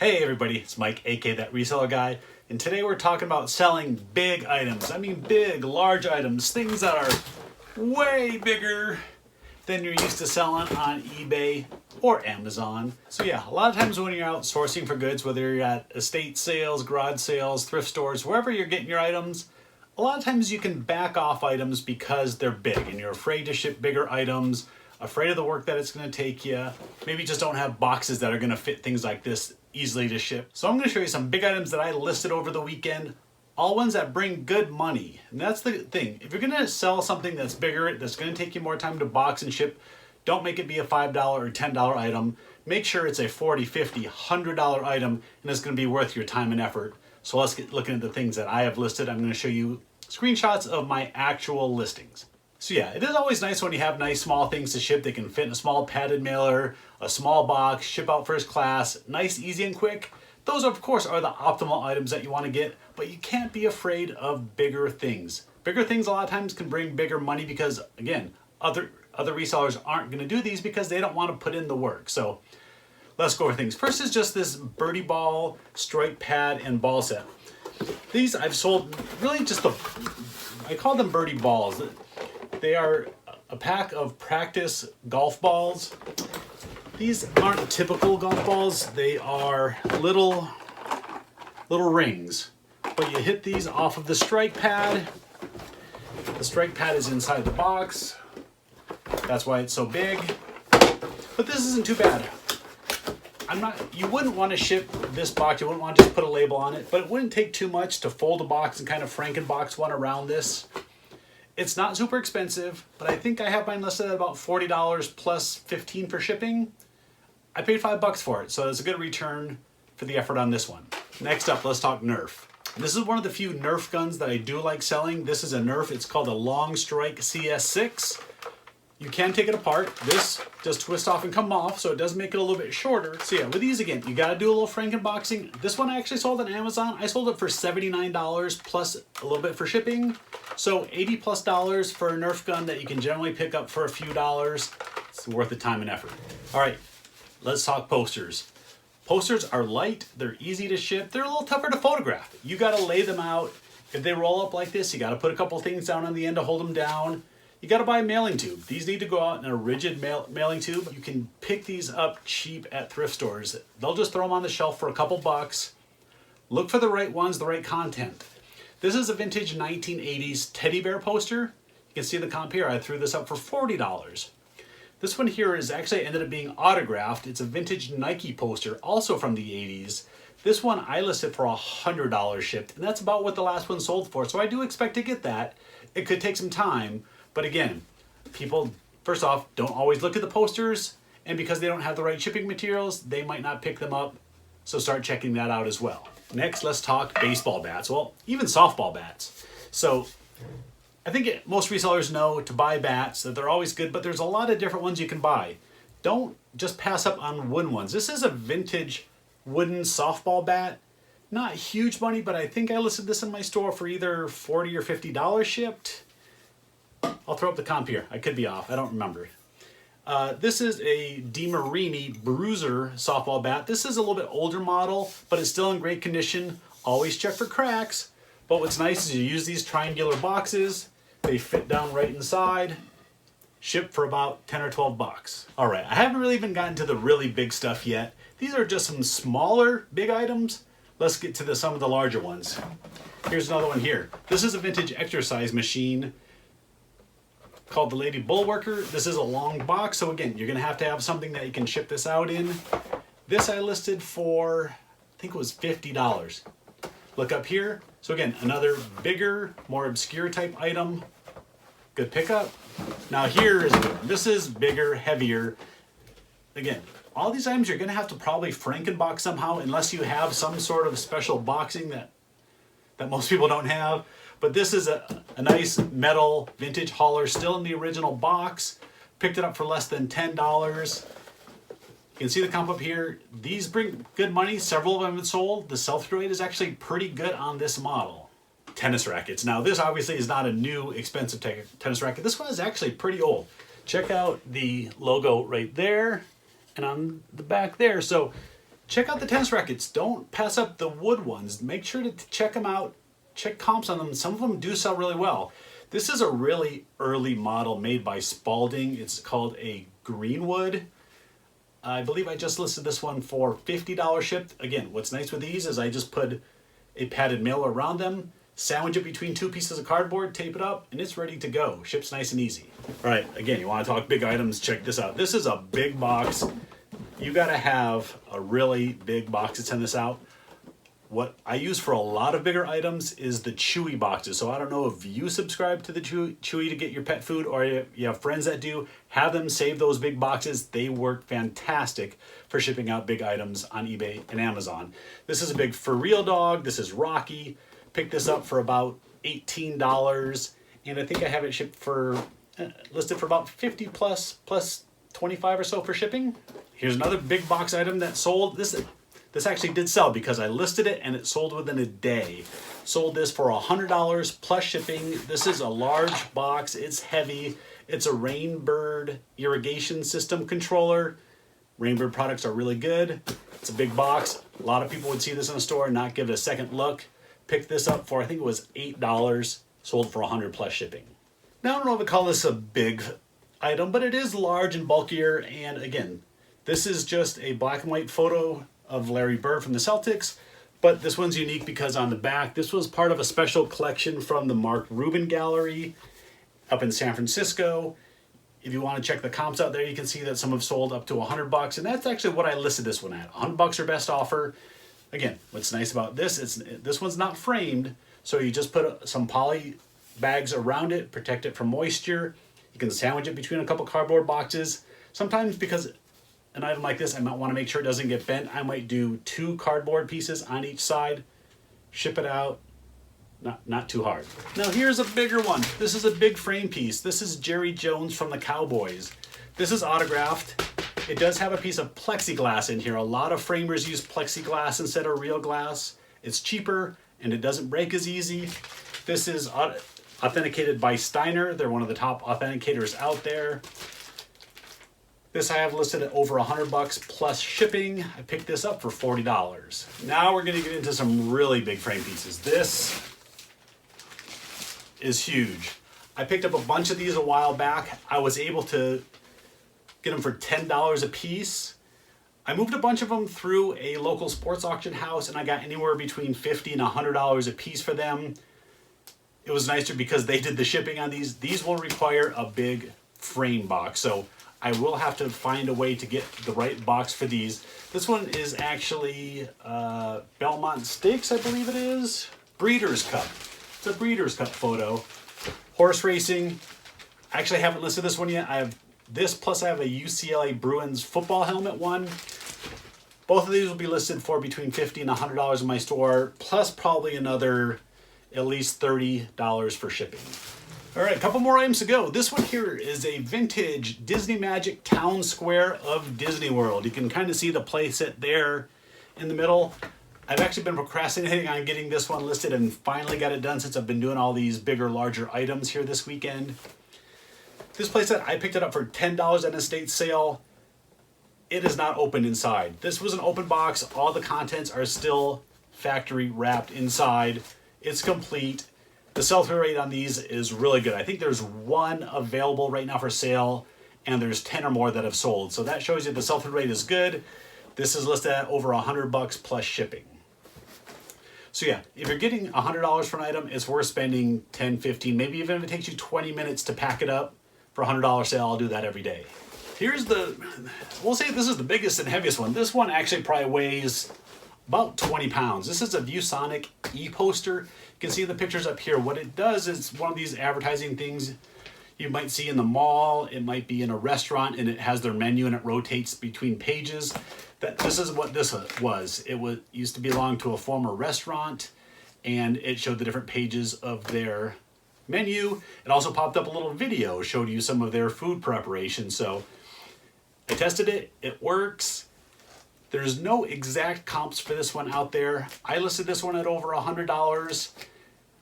Hey everybody, it's Mike, aka That Reseller Guy, and today we're talking about selling big items. I mean big, large items, things that are way bigger than you're used to selling on eBay or Amazon. So yeah, a lot of times when you're out sourcing for goods, whether you're at estate sales, garage sales, thrift stores, wherever you're getting your items, a lot of times you can back off items because they're big and you're afraid to ship bigger items, afraid of the work that it's going to take you, maybe just don't have boxes that are going to fit things like this easily to ship. So I'm going to show you some big items that I listed over the weekend, all ones that bring good money. And that's the thing. If you're going to sell something that's bigger, that's going to take you more time to box and ship, don't make it be a $5 or $10 item. Make sure it's a $40, $50, $100 item and it's going to be worth your time and effort. So let's get looking at the things that I have listed. I'm going to show you screenshots of my actual listings. So yeah, it is always nice when you have nice small things to ship. They can fit in a small padded mailer, a small box, ship out first class, nice, easy, and quick. Those, of course, are the optimal items that you want to get, but you can't be afraid of bigger things. Bigger things a lot of times can bring bigger money because, again, other resellers aren't going to do these because they don't want to put in the work. So let's go over things. First is just this birdie ball, strike pad, and ball set. These I've sold really just I call them birdie balls. They are a pack of practice golf balls. These aren't typical golf balls. They are little rings. But you hit these off of the strike pad. The strike pad is inside the box. That's why it's so big. But this isn't too bad. You wouldn't want to ship this box. You wouldn't want to just put a label on it. But it wouldn't take too much to fold a box and kind of Frankenbox one around this. It's not super expensive, but I think I have mine listed at about $40 plus $15 for shipping. I paid $5 for it, so it's a good return for the effort on this one. Next up, let's talk Nerf. This is one of the few Nerf guns that I do like selling. This is a Nerf. It's called a Long Strike CS6. You can take it apart. This does twist off and come off, so it does make it a little bit shorter. So yeah, with these again, you gotta do a little Frankenboxing. This one I actually sold on Amazon. I sold it for $79 plus a little bit for shipping. So $80 plus for a Nerf gun that you can generally pick up for a few dollars. It's worth the time and effort. All right, let's talk posters. Posters are light, they're easy to ship, they're a little tougher to photograph. You gotta lay them out. If they roll up like this, you gotta put a couple things down on the end to hold them down. You gotta buy a mailing tube. These need to go out in a rigid mailing tube. You can pick these up cheap at thrift stores. They'll just throw them on the shelf for a couple bucks. Look for the right ones, the right content. This is a vintage 1980s teddy bear poster. You can see the comp here. I threw this up for $40. This one here is actually ended up being autographed. It's a vintage Nike poster, also from the 80s. This one I listed for $100 shipped, and that's about what the last one sold for. So I do expect to get that. It could take some time. But again, people, first off, don't always look at the posters, and because they don't have the right shipping materials, they might not pick them up, so start checking that out as well. Next, let's talk baseball bats, well, even softball bats. So I think most resellers know to buy bats, that they're always good, but there's a lot of different ones you can buy. Don't just pass up on wooden ones. This is a vintage wooden softball bat. Not huge money, but I think I listed this in my store for either $40 or $50 shipped. I'll throw up the comp here. I could be off. I don't remember. This is a DeMarini Bruiser softball bat. This is a little bit older model, but it's still in great condition. Always check for cracks. But what's nice is you use these triangular boxes. They fit down right inside. Ship for about 10 or 12 bucks. All right, I haven't really even gotten to the really big stuff yet. These are just some smaller big items. Let's get to some of the larger ones. Here's another one here. This is a vintage exercise machine called the Lady Bullworker. This is a long box, so again, you're gonna have to have something that you can ship this out in. This I listed for, I think it was $50. Look up here. So again, another bigger, more obscure type item. Good pickup. Now here is a good one. This is bigger, heavier. Again, all these items you're gonna have to probably Frankenbox somehow unless you have some sort of special boxing that most people don't have. But this is a nice metal vintage hauler, still in the original box. Picked it up for less than $10. You can see the comp up here. These bring good money. Several of them have been sold. The sell-through rate is actually pretty good on this model. Tennis rackets. Now this obviously is not a new expensive tennis racket. This one is actually pretty old. Check out the logo right there and on the back there. So Check out the tennis rackets. Don't pass up the wood ones. Make sure to check them out. Check comps on them. Some of them do sell really well. This is a really early model made by Spalding. It's called a Greenwood. I believe I just listed this one for $50 shipped. Again, what's nice with these is I just put a padded mailer around them, sandwich it between two pieces of cardboard, tape it up, and it's ready to go. Ships nice and easy. All right, again, you want to talk big items, check this out. This is a big box. You got to have a really big box to send this out. What I use for a lot of bigger items is the Chewy boxes. So I don't know if you subscribe to the Chewy to get your pet food, or you have friends that do. Have them save those big boxes. They work fantastic for shipping out big items on eBay and Amazon. This is a big for real dog. This is Rocky. Picked this up for about $18, and I think I have it shipped for listed for about 50 plus 25 or so for shipping. Here's another big box item that sold. This actually did sell because I listed it and it sold within a day. Sold this for $100 plus shipping. This is a large box. It's heavy. It's a Rainbird irrigation system controller. Rainbird products are really good. It's a big box. A lot of people would see this in a store and not give it a second look. Picked this up for, I think it was $8. Sold for $100 plus shipping. Now, I don't know if I call this a big item, but it is large and bulkier. And again, this is just a black and white photo of Larry Bird from the Celtics, but this one's unique because on the back, this was part of a special collection from the Mark Rubin Gallery up in San Francisco. If you want to check the comps out there, you can see that some have sold up to $100, and that's actually what I listed this one at. $100 or best offer. Again, what's nice about this is this one's not framed, so you just put some poly bags around it, protect it from moisture. You can sandwich it between a couple cardboard boxes. Sometimes because an item like this, I might want to make sure it doesn't get bent. I might do 2 cardboard pieces on each side, ship it out, not too hard. Now here's a bigger one. This is a big frame piece. This is Jerry Jones from the Cowboys. This is autographed. It does have a piece of plexiglass in here. A lot of framers use plexiglass instead of real glass. It's cheaper and it doesn't break as easy. This is authenticated by Steiner. They're one of the top authenticators out there. This I have listed at over $100 plus shipping. I picked this up for $40. Now we're going to get into some really big frame pieces. This is huge. I picked up a bunch of these a while back. I was able to get them for $10 a piece. I moved a bunch of them through a local sports auction house, and I got anywhere between $50 and $100 a piece for them. It was nicer because they did the shipping on these. These will require a big frame box, so I will have to find a way to get the right box for these. This one is actually Belmont Stakes, I believe it is. Breeders' Cup. It's a Breeders' Cup photo. Horse racing. I actually haven't listed this one yet. I have this, plus I have a UCLA Bruins football helmet one. Both of these will be listed for between $50 and $100 in my store, plus probably another at least $30 for shipping. All right, a couple more items to go. This one here is a vintage Disney Magic Town Square of Disney World. You can kind of see the playset there in the middle. I've actually been procrastinating on getting this one listed and finally got it done since I've been doing all these bigger, larger items here this weekend. This playset, I picked it up for $10 at an estate sale. It is not opened inside. This was an open box. All the contents are still factory wrapped inside. It's complete. The sell-through rate on these is really good. I think there's one available right now for sale, and there's 10 or more that have sold. So that shows you the sell-through rate is good. This is listed at over $100 plus shipping. So yeah, if you're getting $100 for an item, it's worth spending 10, 15, maybe even if it takes you 20 minutes to pack it up for a $100 sale, I'll do that every day. Here's we'll say this is the biggest and heaviest one. This one actually probably weighs about 20 pounds. This is a ViewSonic e-poster. You can see the pictures up here. What it does is one of these advertising things you might see in the mall. It might be in a restaurant and it has their menu and it rotates between pages. This is what this was. It used to belong to a former restaurant and it showed the different pages of their menu. It also popped up a little video, showed you some of their food preparation. So I tested it, it works. There's no exact comps for this one out there. I listed this one at over $100.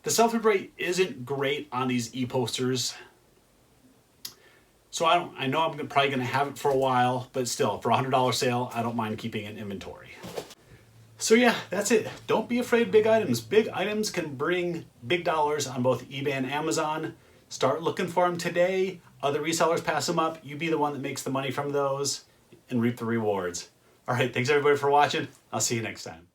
The sell-through rate isn't great on these e-posters. So I know I'm probably gonna have it for a while, but still, for a $100 sale, I don't mind keeping an inventory. So yeah, that's it. Don't be afraid of big items. Big items can bring big dollars on both eBay and Amazon. Start looking for them today. Other resellers pass them up. You be the one that makes the money from those and reap the rewards. All right, thanks everybody for watching. I'll see you next time.